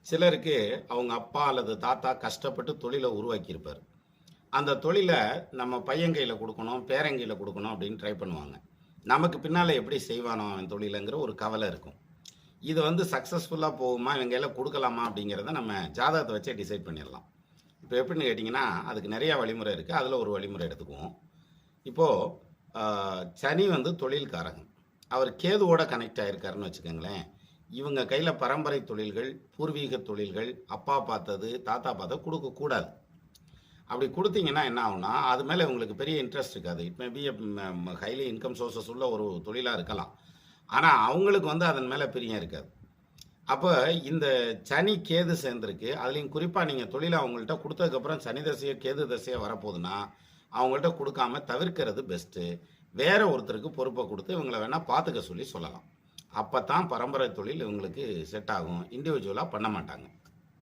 சிலருக்கு அவங்க அப்பா அல்லது தாத்தா கஷ்டப்பட்டு தொழிலை உருவாக்கியிருப்பார். அந்த தொழில நம்ம பையன் கையில குடுக்கணும், பேரன் கையில குடுக்கணும் அப்படின்னு ட்ரை பண்ணுவாங்க. நமக்கு பின்னால எப்படி செய்வானோ அவன் தொழிலங்கிற ஒரு கவலை இருக்கும். இது சக்சஸ்ஃபுல்லா போகுமா? இவன் கையில குடுக்கலாமா? அப்படிங்கிறத நம்ம ஜாதகத்த வச்சே டிசைட் பண்ணிறலாம். இப்ப எப்படின்னு கேட்டீங்கன்னா, அதுக்கு நெறைய வழிமுறை இருக்கு. அதுல ஒரு வழிமுறை எடுத்துக்குவோம். இப்போ அ சனி தொழில்காரகன். அவர் கேதுவோட கனெக்ட் ஆயிருக்காருன்னு வச்சுக்கங்களேன். இவங்க கையில பரம்பரை தொழில்கள், பூர்வீக தொழில்கள், அப்பா பார்த்தது, தாத்தா பார்த்தது குடுக்கக்கூடாது. அப்படி குடுத்தீங்கன்னா என்ன ஆகும்னா, அது மேல இவங்களுக்கு பெரிய இன்ட்ரெஸ்ட் இருக்காது. It may be a highly income sources உள்ள ஒரு தொழிலா இருக்கலாம். ஆனா, அவங்களுக்கு அதன் மேல பிரியம் இருக்காது. அப்ப இந்த சனி, கேது சேர்ந்திருக்கு. அதுலயும் குறிப்பா நீங்க தொழில அவங்கள்ட்ட குடுத்ததுக்கப்புறம் சனி தசையோ, கேது தசையோ வரப்போதுன்னா, அவங்கள்ட்ட குடுக்காம தவிர்க்கிறது பெஸ்ட்டு. வேற ஒருத்தருக்கு பொறுப்ப குடுத்து இவங்கள வேணா பார்த்துக்க சொல்லி சொல்லலாம். அப்பத்தான் பரம்பரை தொழில் இவங்களுக்கு செட் ஆகும். இண்டிவிஜுவலா பண்ண மாட்டாங்க.